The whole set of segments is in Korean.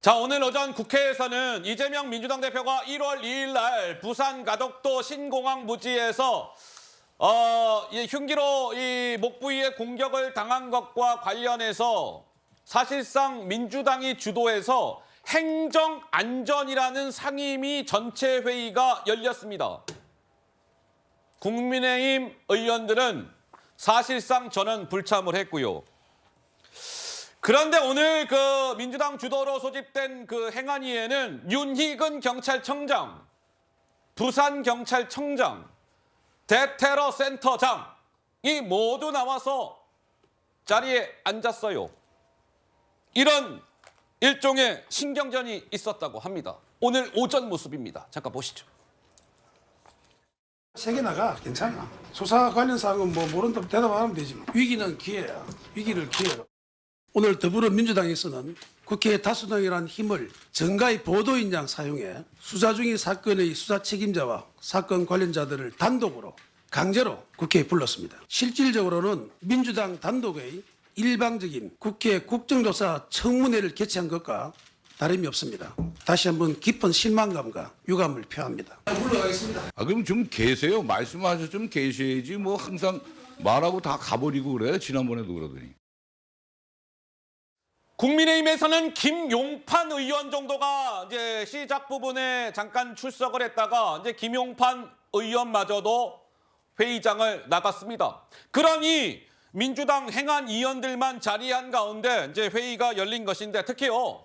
자, 오늘 오전 국회에서는 이재명 민주당 대표가 1월 2일 날 부산 가덕도 신공항 부지에서 이 흉기로 이 목 부위에 공격을 당한 것과 관련해서 사실상 민주당이 주도해서 행정안전이라는 상임위 전체 회의가 열렸습니다. 국민의힘 의원들은 사실상 저는 불참을 했고요. 그런데 오늘 그 민주당 주도로 소집된 그 행안위에는 윤희근 경찰청장, 부산경찰청장, 대테러센터장이 모두 나와서 자리에 앉았어요. 이런 일종의 신경전이 있었다고 합니다. 오늘 오전 모습입니다. 잠깐 보시죠. 세게 나가 괜찮아. 수사 관련 사항은 뭐 모른다면 대답 안 하면 되지. 위기는 기회야. 위기를 기회로. 오늘 더불어민주당에서는 국회의 다수당이란 힘을 정가의 보도인 양 사용해 수사 중인 사건의 수사 책임자와 사건 관련자들을 단독으로 강제로 국회에 불렀습니다. 실질적으로는 민주당 단독의 일방적인 국회 국정조사 청문회를 개최한 것과 다름이 없습니다. 다시 한번 깊은 실망감과 유감을 표합니다. 물러가겠습니다. 그럼 좀 계세요. 말씀하셔서 좀 계셔야지 뭐 항상 말하고 다 가버리고 그래요. 지난번에도 그러더니. 국민의힘에서는 김용판 의원 정도가 이제 시작 부분에 잠깐 출석을 했다가 이제 김용판 의원마저도 회의장을 나갔습니다. 그러니 민주당 행안위원들만 자리한 가운데 이제 회의가 열린 것인데 특히요.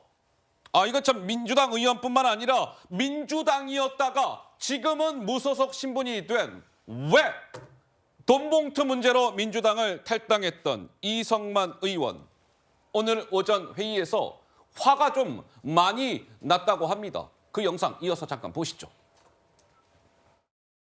이거 참 민주당 의원뿐만 아니라 민주당이었다가 지금은 무소속 신분이 된 왜 돈봉투 문제로 민주당을 탈당했던 이성만 의원. 오늘 오전 회의에서 화가 좀 많이 났다고 합니다. 그 영상 이어서 잠깐 보시죠.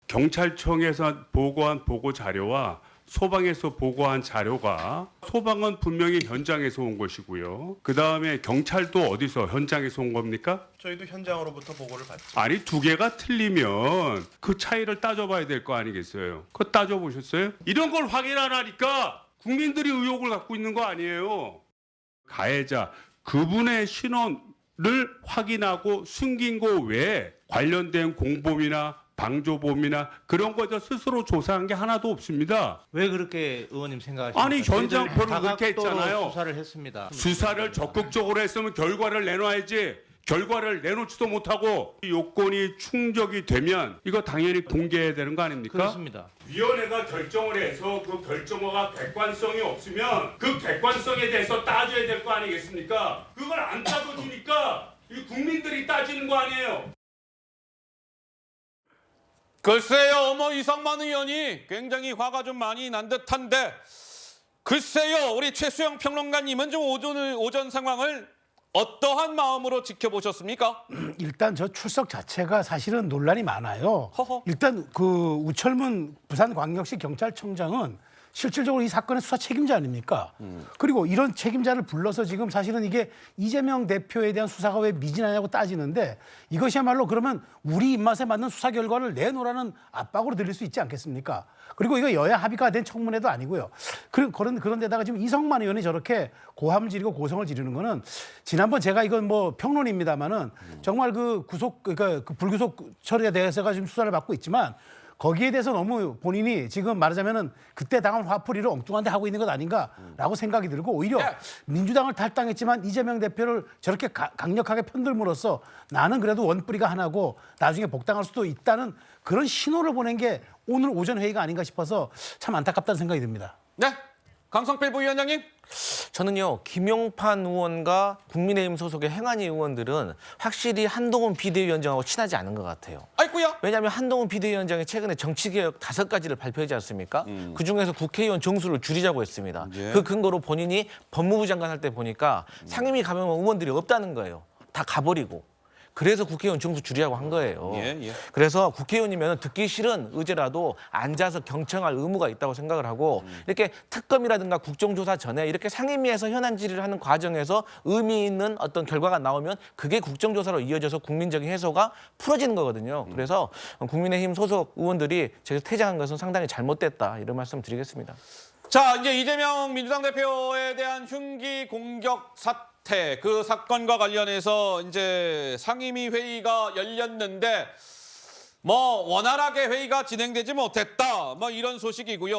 경찰청에서 보고한 보고 자료와 소방에서 보고한 자료가 소방은 분명히 현장에서 온 것이고요. 그다음에 경찰도 어디서 현장에서 온 겁니까? 저희도 현장으로부터 보고를 받죠. 아니 두 개가 틀리면 그 차이를 따져봐야 될 거 아니겠어요? 그거 따져보셨어요? 이런 걸 확인 안 하니까 국민들이 의혹을 갖고 있는 거 아니에요. 가해자 그분의 신원을 확인하고 숨긴 거 외에 관련된 공범이나 방조범이나 그런 거저 스스로 조사한 게 하나도 없습니다. 왜 그렇게 의원님 생각하십니까? 아니 현장 저희들 보는 그렇게 했잖아요. 다각도로 수사를 했습니다. 수사를 적극적으로 했으면 결과를 내놔야지. 결과를 내놓지도 못하고 요건이 충족이 되면 이거 당연히 공개해야 되는 거 아닙니까? 그렇습니다. 위원회가 결정을 해서 그 결정어가 객관성이 없으면 그 객관성에 대해서 따져야 될 거 아니겠습니까? 그걸 안 따져주니까 이 국민들이 따지는 거 아니에요. 글쎄요, 이성만 의원이 굉장히 화가 좀 많이 난 듯한데 글쎄요, 우리 최수영 평론가님은 좀 오전 상황을 어떠한 마음으로 지켜보셨습니까? 일단 저 출석 자체가 사실은 논란이 많아요. 허허. 일단 그 우철문 부산광역시 경찰청장은 실질적으로 이 사건의 수사 책임자 아닙니까? 그리고 이런 책임자를 불러서 지금 사실은 이게 이재명 대표에 대한 수사가 왜 미진하냐고 따지는데 이것이야말로 그러면 우리 입맛에 맞는 수사 결과를 내놓으라는 압박으로 들릴 수 있지 않겠습니까? 그리고 이거 여야 합의가 된 청문회도 아니고요. 그런 데다가 지금 이성만 의원이 저렇게 고함을 지르고 고성을 지르는 거는 지난번 제가 이건 뭐 평론입니다만은 정말 그러니까 그 불구속 처리에 대해서가 지금 수사를 받고 있지만 거기에 대해서 너무 본인이 지금 말하자면은 그때 당한 화풀이를 엉뚱한 데 하고 있는 것 아닌가라고 생각이 들고 오히려 민주당을 탈당했지만 이재명 대표를 저렇게 강력하게 편들므로써 나는 그래도 원뿌리가 하나고 나중에 복당할 수도 있다는 그런 신호를 보낸 게 오늘 오전 회의가 아닌가 싶어서 참 안타깝다는 생각이 듭니다. 네, 강성필 부위원장님. 저는요, 김용판 의원과 국민의힘 소속의 행안위 의원들은 확실히 한동훈 비대위원장하고 친하지 않은 것 같아요. 아이고야. 왜냐하면 한동훈 비대위원장이 최근에 정치개혁 5가지를 발표하지 않습니까? 그중에서 국회의원 정수를 줄이자고 했습니다. 예. 그 근거로 본인이 법무부 장관 할 때 보니까 상임위 가면 의원들이 없다는 거예요. 다 가버리고. 그래서 국회의원 정수 줄이라고 한 거예요. 예. 그래서 국회의원이면 듣기 싫은 의제라도 앉아서 경청할 의무가 있다고 생각을 하고 이렇게 특검이라든가 국정조사 전에 이렇게 상임위에서 현안 질의를 하는 과정에서 의미 있는 어떤 결과가 나오면 그게 국정조사로 이어져서 국민적인 해소가 풀어지는 거거든요. 그래서 국민의힘 소속 의원들이 제가 퇴장한 것은 상당히 잘못됐다 이런 말씀 드리겠습니다. 자, 이제 이재명 민주당 대표에 대한 흉기 공격 사태 사태 그 사건과 관련해서 이제 상임위 회의가 열렸는데 뭐 원활하게 회의가 진행되지 못했다. 뭐 이런 소식이고요.